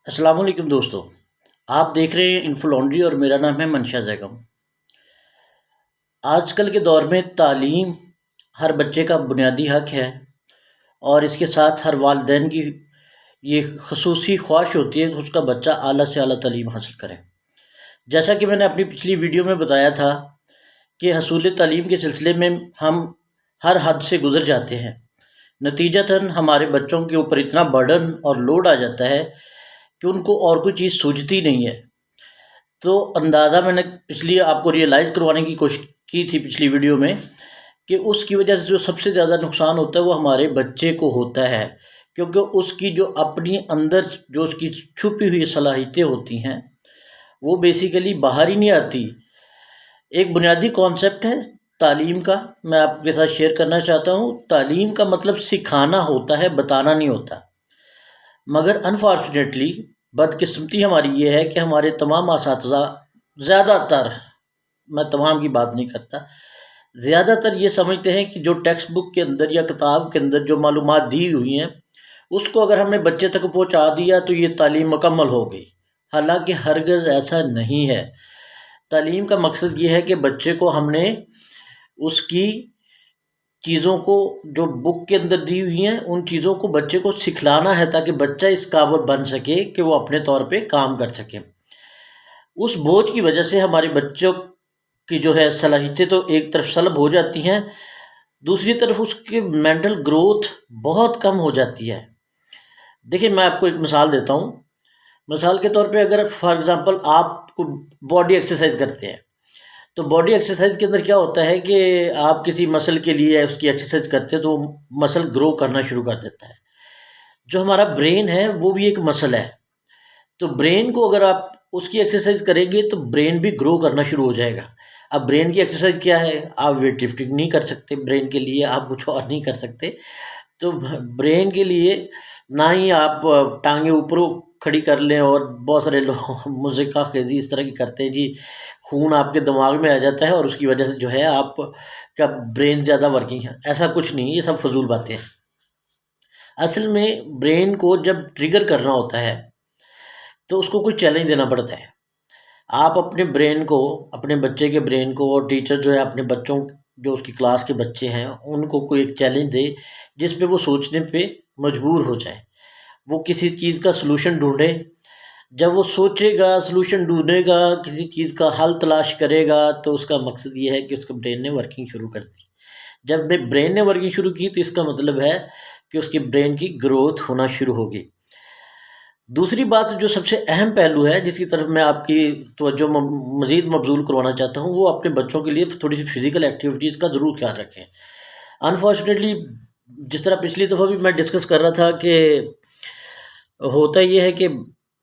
अस्सलाम वालेकुम दोस्तों। आप देख रहे हैं इन्फो लॉन्ड्री और मेरा नाम है मंशा जैगम। आजकल के दौर में तालीम हर बच्चे का बुनियादी हक है और इसके साथ हर वालिदैन की ये ख़ुसूसी ख्वाहिश होती है कि उसका बच्चा आला से आला तालीम हासिल करे। जैसा कि मैंने अपनी पिछली वीडियो में बताया था कि हसूल तालीम के सिलसिले में हम हर हद से गुज़र जाते हैं। नतीजतन हमारे बच्चों के ऊपर इतना बर्डन और लोड आ जाता है कि उनको और कोई चीज़ सूझती नहीं है। तो अंदाज़ा मैंने पिछली आपको रियलाइज़ करवाने की कोशिश की थी पिछली वीडियो में कि उसकी वजह से जो सबसे ज़्यादा नुकसान होता है वो हमारे बच्चे को होता है, क्योंकि उसकी जो अपनी अंदर जो उसकी छुपी हुई सलाहियतें होती हैं वो बेसिकली बाहर ही नहीं आती। एक बुनियादी कॉन्सेप्ट है तालीम का, मैं आपके साथ शेयर करना चाहता हूँ। तालीम का मतलब सिखाना होता है, बताना नहीं होता। मगर अनफॉर्चुनेटली बदकिस्मती हमारी ये है कि हमारे तमाम असातिज़ा ज़्यादातर, मैं तमाम की बात नहीं करता, ज़्यादातर ये समझते हैं कि जो टेक्स्ट बुक के अंदर या किताब के अंदर जो मालूमात दी हुई हैं उसको अगर हमने बच्चे तक पहुंचा दिया तो ये तालीम मुकम्मल हो गई। हालांकि हरगिज़ ऐसा नहीं है। तालीम का मकसद ये है कि बच्चे को हमने उसकी चीज़ों को जो बुक के अंदर दी हुई हैं उन चीज़ों को बच्चे को सिखलाना है ताकि बच्चा इस काबिल बन सके कि वो अपने तौर पे काम कर सके। उस बोझ की वजह से हमारे बच्चों की जो है सलाहियतें तो एक तरफ सलब हो जाती हैं, दूसरी तरफ उसकी मेंटल ग्रोथ बहुत कम हो जाती है। देखिए, मैं आपको एक मिसाल देता हूँ। मिसाल के तौर पे अगर फॉर एग्ज़ाम्पल आप बॉडी एक्सरसाइज करते हैं, तो बॉडी एक्सरसाइज के अंदर क्या होता है कि आप किसी मसल के लिए उसकी एक्सरसाइज करते हैं तो मसल ग्रो करना शुरू कर देता है। जो हमारा ब्रेन है वो भी एक मसल है, तो ब्रेन को अगर आप उसकी एक्सरसाइज करेंगे तो ब्रेन भी ग्रो करना शुरू हो जाएगा। अब ब्रेन की एक्सरसाइज क्या है? आप वेट लिफ्टिंग नहीं कर सकते, ब्रेन के लिए आप कुछ और नहीं कर सकते। तो ब्रेन के लिए ना ही आप टांगे ऊपर खड़ी कर लें, और बहुत सारे लोग मुझे खेजी इस तरह की करते हैं जी, खून आपके दिमाग में आ जाता है और उसकी वजह से जो है आपका ब्रेन ज़्यादा वर्किंग है। ऐसा कुछ नहीं, ये सब फजूल बातें हैं। असल में ब्रेन को जब ट्रिगर करना होता है तो उसको कोई चैलेंज देना पड़ता है। आप अपने ब्रेन को, अपने बच्चे के ब्रेन को, और टीचर जो है अपने बच्चों, जो उसकी क्लास के बच्चे हैं, उनको कोई एक चैलेंज दे जिस पे वो सोचने पे मजबूर हो जाए, वो किसी चीज़ का सलूशन ढूंढे। जब वो सोचेगा, सलूशन ढूंढेगा, किसी चीज़ का हल तलाश करेगा, तो उसका मकसद ये है कि उसके ब्रेन ने वर्किंग शुरू कर दी। जब ब्रेन ने वर्किंग शुरू की तो इसका मतलब है कि उसके ब्रेन की ग्रोथ होना शुरू होगी। दूसरी बात जो सबसे अहम पहलू है जिसकी तरफ मैं आपकी तवज्जो मज़ीद मबज़ूल करवाना चाहता हूँ, वो अपने बच्चों के लिए थोड़ी सी फ़िज़िकल एक्टिविटीज़ का ज़रूर ख्याल रखें। अनफॉर्चुनेटली जिस तरह पिछली दफ़ा भी मैं डिस्कस कर रहा था कि होता ये है कि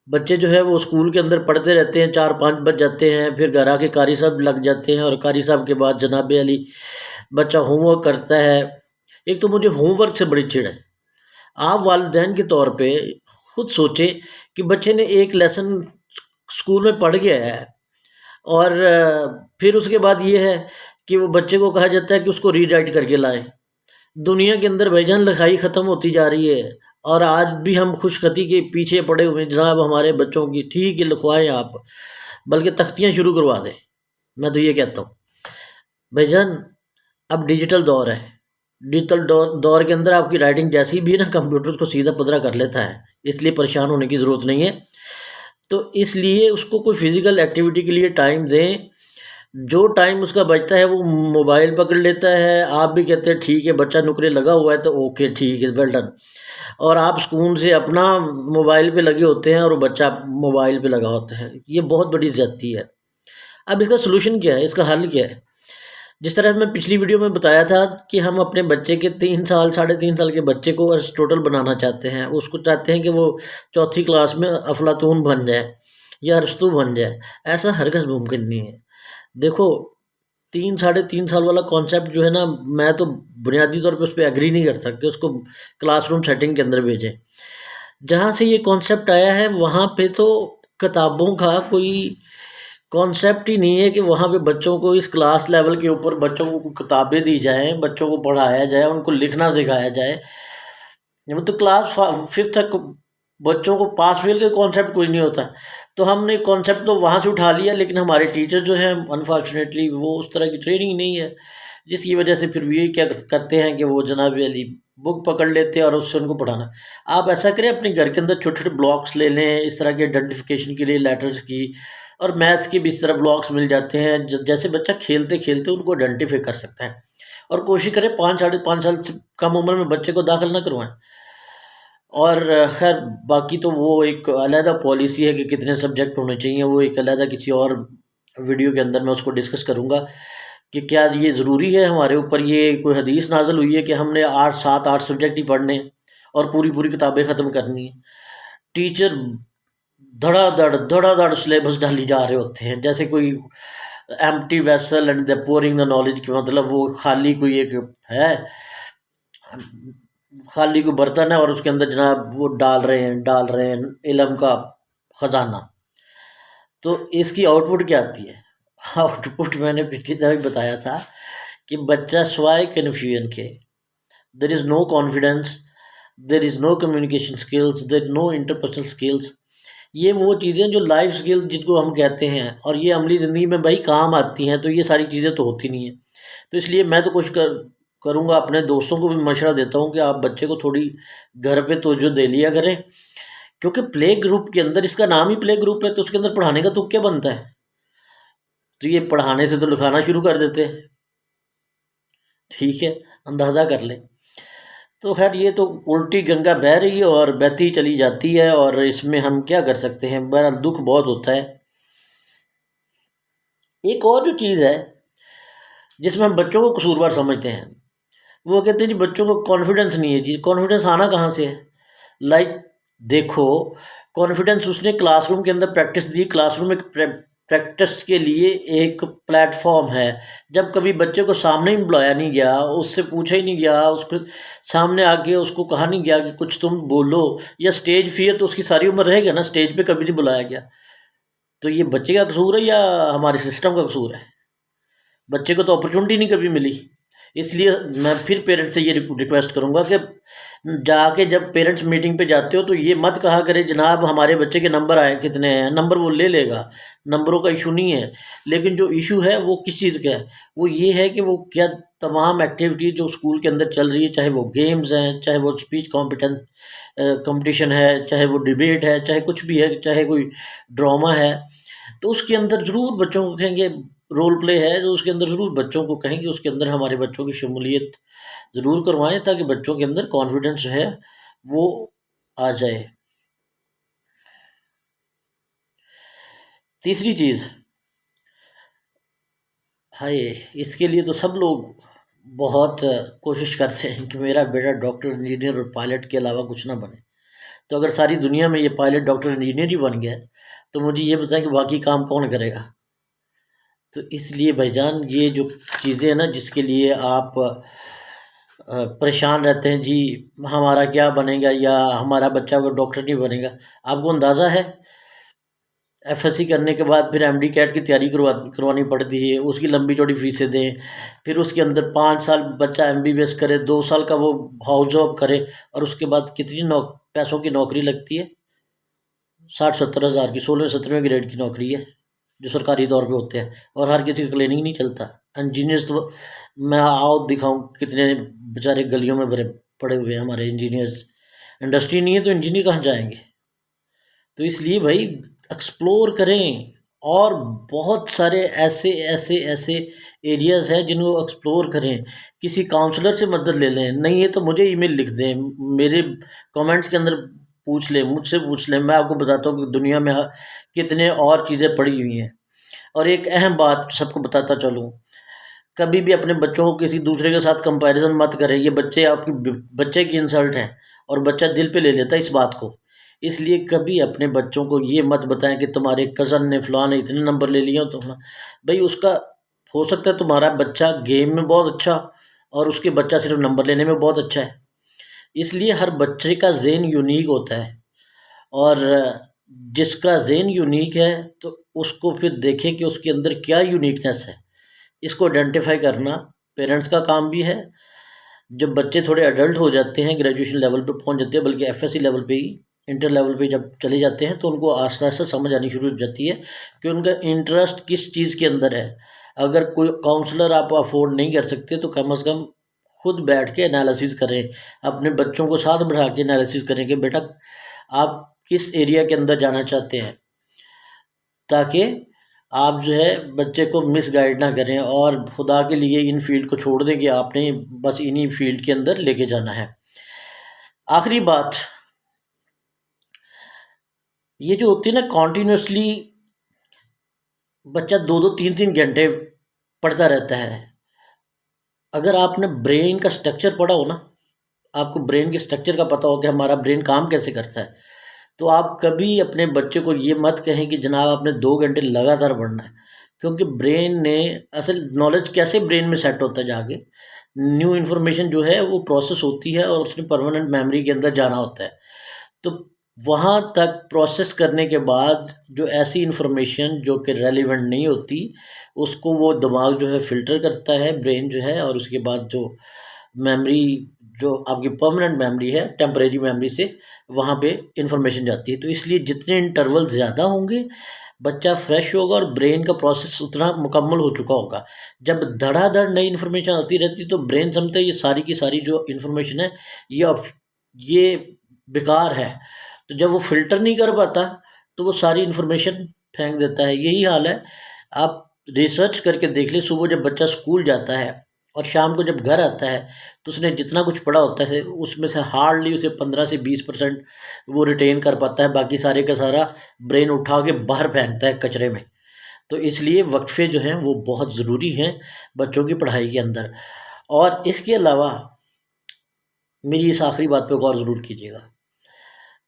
बच्चे जो है वो स्कूल के अंदर पढ़ते रहते हैं, 4-5 बज जाते हैं, फिर घर आके कारी साहब लग जाते हैं और कारी साहब के बाद जनाब अली बच्चा होमवर्क करता है। एक तो मुझे होमवर्क से बड़ी चिढ़ है। आप वालिदैन के तौर पे खुद सोचें कि बच्चे ने एक लेसन स्कूल में पढ़ गया है और फिर उसके बाद ये है कि वो बच्चे को कहा जाता है कि उसको रीराइट करके लाए। दुनिया के अंदर भाईजान लिखाई ख़त्म होती जा रही है और आज भी हम खुशखती के पीछे पड़े हुए हैं जनाब हमारे बच्चों की। ठीक है, लिखवाएं आप, बल्कि तख्तियाँ शुरू करवा दें। मैं तो ये कहता हूँ भाईजान, अब डिजिटल दौर है। डिजिटल दौर के अंदर आपकी राइटिंग जैसी भी है ना, कंप्यूटर को सीधा पधरा कर लेता है, इसलिए परेशान होने की ज़रूरत नहीं है। तो इसलिए उसको कोई फिज़िकल एक्टिविटी के लिए टाइम दें। जो टाइम उसका बचता है वो मोबाइल पकड़ लेता है। आप भी कहते हैं ठीक है, बच्चा नुकरे लगा हुआ है तो ओके ठीक है, वेल डन। और आप स्कूल से अपना मोबाइल पे लगे होते हैं और वो बच्चा मोबाइल पे लगा होता है। ये बहुत बड़ी ज़्यादती है। अब इसका सलूशन क्या है, इसका हल क्या है? जिस तरह मैं पिछली वीडियो में बताया था कि हम अपने बच्चे के 3 साल, साढ़े 3 साल के बच्चे को अरिस्टोटल बनाना चाहते हैं। उसको चाहते हैं कि वो चौथी क्लास में अफलातून बन जाए या अरस्तू बन जाए। ऐसा हरगिज़ मुमकिन नहीं है। देखो, 3 साढ़े 3 साल वाला कॉन्सेप्ट जो है ना, मैं तो बुनियादी तौर पे उस पे एग्री नहीं करता कि उसको क्लासरूम सेटिंग के अंदर भेजें। जहाँ से ये कॉन्सेप्ट आया है वहाँ पे तो किताबों का कोई कॉन्सेप्ट ही नहीं है कि वहाँ पे बच्चों को इस क्लास लेवल के ऊपर बच्चों को किताबें दी जाएँ, बच्चों को पढ़ाया जाए, उनको लिखना सिखाया जाए। वो तो क्लास 5th तक बच्चों को पास फेल का कॉन्सेप्ट कोई नहीं होता। तो हमने कॉन्सेप्ट तो वहाँ से उठा लिया, लेकिन हमारे टीचर जो हैं अनफॉर्चुनेटली वो उस तरह की ट्रेनिंग नहीं है, जिसकी वजह से फिर ये क्या करते हैं कि वो जनाब अली बुक पकड़ लेते हैं और उससे उनको पढ़ाना। आप ऐसा करें, अपने घर के अंदर छोटे छोटे ब्लॉक्स ले लें इस तरह के आइडेंटिफिकेशन के लिए, लेटर्स की, और मैथ्स के भी इस तरह ब्लॉक्स मिल जाते हैं जैसे बच्चा खेलते खेलते उनको आइडेंटिफाई कर सकता है। और कोशिश करें 5 साढ़े 5 साल से कम उम्र में बच्चे को दाखिल ना करवाएं। और खैर बाकी तो वो एक अलहदा पॉलिसी है कि कितने सब्जेक्ट होने चाहिए, वो एक अलहदा किसी और वीडियो के अंदर मैं उसको डिस्कस करूँगा कि क्या ये ज़रूरी है हमारे ऊपर, ये कोई हदीस नाज़िल हुई है कि हमने 8 7 8 सब्जेक्ट ही पढ़ने और पूरी पूरी किताबें ख़त्म करनी है। टीचर धड़ाधड़ सिलेबस डाली जा रहे होते हैं, जैसे कोई empty vessel and the pouring the knowledge की, मतलब वो खाली कोई एक है, खाली कोई बर्तन है और उसके अंदर जनाब वो डाल रहे हैं इल्म का ख़जाना। तो इसकी आउटपुट क्या आती है? आउटपुट मैंने पिछली दफ़ा भी बताया था कि बच्चा स्वाय कन्फ्यूजन के, there is no confidence, there is no communication skills, there no interpersonal skills. ये वो चीज़ें जो लाइफ स्किल्स जिनको हम कहते हैं और ये अमली ज़िंदगी में भाई काम आती हैं, तो ये सारी चीज़ें तो होती नहीं हैं। तो इसलिए मैं तो कोशिश करूँगा, अपने दोस्तों को भी मशवरा देता हूँ कि आप बच्चे को थोड़ी घर पे तवज्जो दे लिया करें, क्योंकि प्ले ग्रुप के अंदर, इसका नाम ही प्ले ग्रुप है, तो उसके अंदर पढ़ाने का तुक क्या बनता है? तो ये पढ़ाने से तो लिखाना शुरू कर देते हैं। ठीक है, अंदाज़ा कर लें। तो खैर ये तो उल्टी गंगा बह रही है और बहती चली जाती है, और इसमें हम क्या कर सकते हैं? बहरहाल दुख बहुत होता है। एक और जो चीज़ है जिसमें हम बच्चों को कसूरवार समझते हैं, वो कहते हैं जी बच्चों को कॉन्फिडेंस नहीं है। जी कॉन्फिडेंस आना कहाँ से है? लाइक देखो, कॉन्फिडेंस उसने क्लासरूम के अंदर प्रैक्टिस दी। क्लासरूम एक प्रैक्टिस के लिए एक प्लेटफॉर्म है। जब कभी बच्चे को सामने ही बुलाया नहीं गया, उससे पूछा ही नहीं गया, उसको सामने आके उसको कहा नहीं गया कि कुछ तुम बोलो, या स्टेज फियर तो उसकी सारी उम्र रहेगा ना, स्टेज पे कभी नहीं बुलाया गया। तो ये बच्चे का कसूर है या हमारे सिस्टम का कसूर है? बच्चे को तो अपॉर्चुनिटी नहीं कभी मिली। इसलिए मैं फिर पेरेंट्स से ये रिक्वेस्ट करूँगा कि जाके जब पेरेंट्स मीटिंग पे जाते हो तो ये मत कहा करें जनाब हमारे बच्चे के नंबर आए कितने हैं। नंबर वो ले लेगा, नंबरों का इशू नहीं है। लेकिन जो इशू है वो किस चीज़ का है? वो ये है कि वो क्या तमाम एक्टिविटी जो स्कूल के अंदर चल रही है, चाहे वो गेम्स हैं, चाहे वो स्पीच कॉम्पिटेंस कंपटीशन है, चाहे वो डिबेट है, चाहे कुछ भी है, चाहे कोई ड्रामा है, तो उसके अंदर ज़रूर बच्चों को कहेंगे, रोल प्ले है तो उसके अंदर ज़रूर बच्चों को कहेंगे उसके अंदर हमारे बच्चों की शमूलियत ज़रूर करवाएं, ताकि बच्चों के अंदर कॉन्फिडेंस जो है वो आ जाए। तीसरी चीज़, हाय, इसके लिए तो सब लोग बहुत कोशिश करते हैं कि मेरा बेटा डॉक्टर, इंजीनियर और पायलट के अलावा कुछ ना बने। तो अगर सारी दुनिया में ये पायलट, डॉक्टर, इंजीनियर ही बन गया तो मुझे ये बताएं कि बाकी काम कौन करेगा? तो इसलिए भाईजान ये जो चीज़ें हैं ना, जिसके लिए आप परेशान रहते हैं जी, हमारा क्या बनेगा या हमारा बच्चा अगर डॉक्टर नहीं बनेगा। आपको अंदाज़ा है एफएससी करने के बाद फिर एमडी कैट की तैयारी करवानी पड़ती है, उसकी लंबी चौड़ी फीसें दें, फिर उसके अंदर 5 साल बच्चा एमबीबीएस करे, 2 साल का वो हाउस जॉब करे, और उसके बाद कितनी पैसों की नौकरी लगती है? 60 70 हज़ार की, 16वें 17वें ग्रेड की नौकरी है जो सरकारी तौर पे होते हैं, और हर किसी का क्लिनिक नहीं चलता। इंजीनियर्स तो मैं आओ दिखाऊं कितने बेचारे गलियों में भरे पड़े हुए हैं हमारे इंजीनियर्स। इंडस्ट्री नहीं है तो इंजीनियर कहाँ जाएंगे? तो इसलिए भाई एक्सप्लोर करें, और बहुत सारे ऐसे ऐसे ऐसे एरियाज़ हैं जिनको एक्सप्लोर करें। किसी काउंसलर से मदद ले लें, नहीं है तो मुझे ईमेल लिख दें, मेरे कमेंट्स के अंदर पूछ लें, मुझसे पूछ लें, मैं आपको बताता हूँ कि दुनिया में कितने और चीज़ें पड़ी हुई हैं। और एक अहम बात सबको बताता चलूँ, कभी भी अपने बच्चों को किसी दूसरे के साथ कंपैरिजन मत करें। ये बच्चे आपकी बच्चे की इंसल्ट है, और बच्चा दिल पे ले लेता है इस बात को। इसलिए कभी अपने बच्चों को ये मत बताएं कि तुम्हारे कज़न ने, फलां ने इतने नंबर ले लिए हो, तो भाई उसका हो सकता है तुम्हारा बच्चा गेम में बहुत अच्छा और उसके बच्चा सिर्फ नंबर लेने में बहुत अच्छा है। इसलिए हर बच्चे का ज़हन यूनिक होता है, और जिसका ज़हन यूनिक है तो उसको फिर देखें कि उसके अंदर क्या यूनिकनेस है। इसको आइडेंटिफाई करना पेरेंट्स का काम भी है। जब बच्चे थोड़े अडल्ट हो जाते हैं, ग्रेजुएशन लेवल पे पहुंच जाते हैं, बल्कि एफएससी लेवल पे ही इंटर लेवल पे जब चले जाते हैं तो उनको आस्ता आस्ता समझ आनी शुरू हो जाती है कि उनका इंटरेस्ट किस चीज़ के अंदर है। अगर कोई काउंसलर आप अफोर्ड नहीं कर सकते तो कम से कम खुद बैठ के एनालिसिस करें, अपने बच्चों को साथ बैठा के एनालिसिस करें कि बेटा आप किस एरिया के अंदर जाना चाहते हैं, ताकि आप जो है बच्चे को मिसगाइड ना करें और खुदा के लिए इन फील्ड को छोड़ दें कि आपने बस इन्हीं फील्ड के अंदर लेके जाना है। आखिरी बात, ये जो होती है ना कॉन्टीन्यूसली बच्चा 2-2 3-3 घंटे पढ़ता रहता है। अगर आपने ब्रेन का स्ट्रक्चर पढ़ा हो ना, आपको ब्रेन के स्ट्रक्चर का पता हो कि हमारा ब्रेन काम कैसे करता है, तो आप कभी अपने बच्चे को ये मत कहें कि जनाब आपने 2 घंटे लगातार पढ़ना है, क्योंकि ब्रेन ने असल नॉलेज कैसे ब्रेन में सेट होता है, जाके न्यू इन्फॉर्मेशन जो है वो प्रोसेस होती है और उसने परमानेंट मेमोरी के अंदर जाना होता है। तो वहाँ तक प्रोसेस करने के बाद जो ऐसी इन्फॉर्मेशन जो कि रेलिवेंट नहीं होती, उसको वो दिमाग जो है फ़िल्टर करता है, ब्रेन जो है, और उसके बाद जो मेमोरी जो आपकी परमानेंट मेमोरी है, टेम्परेरी मेमोरी से वहाँ पे इन्फॉर्मेशन जाती है। तो इसलिए जितने इंटरवल ज़्यादा होंगे, बच्चा फ्रेश होगा और ब्रेन का प्रोसेस उतना मुकम्मल हो चुका होगा। जब धड़ाधड़ नई इन्फॉर्मेशन आती रहती तो ब्रेन समझता है ये सारी की सारी जो इन्फॉर्मेशन है ये बेकार है। तो जब वो फ़िल्टर नहीं कर पाता तो वो सारी इन्फॉर्मेशन फेंक देता है। यही हाल है, आप रिसर्च करके देख लें, सुबह जब बच्चा स्कूल जाता है और शाम को जब घर आता है तो उसने जितना कुछ पढ़ा होता है उसमें से हार्डली उसे 15 से 20% वो रिटेन कर पाता है, बाकी सारे का सारा ब्रेन उठा के बाहर फेंकता है कचरे में। तो इसलिए वक्फे जो हैं वो बहुत ज़रूरी हैं बच्चों की पढ़ाई के अंदर। और इसके अलावा मेरी इस आखिरी बात पे गौर ज़रूर कीजिएगा,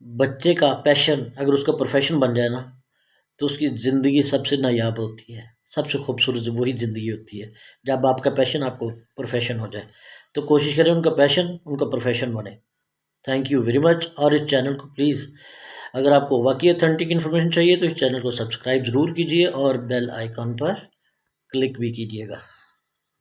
बच्चे का पैशन अगर उसका प्रोफेशन बन जाए ना, तो उसकी ज़िंदगी सबसे नायाब होती है, सबसे खूबसूरत वही ज़िंदगी होती है जब आपका पैशन आपको प्रोफेशन हो जाए। तो कोशिश करें उनका पैशन उनका प्रोफेशन बने। Thank you very much. और इस चैनल को प्लीज़, अगर आपको वाकई ऑथेंटिक इन्फॉर्मेशन चाहिए तो इस चैनल को सब्सक्राइब ज़रूर कीजिए और बेल आइकॉन पर क्लिक भी कीजिएगा।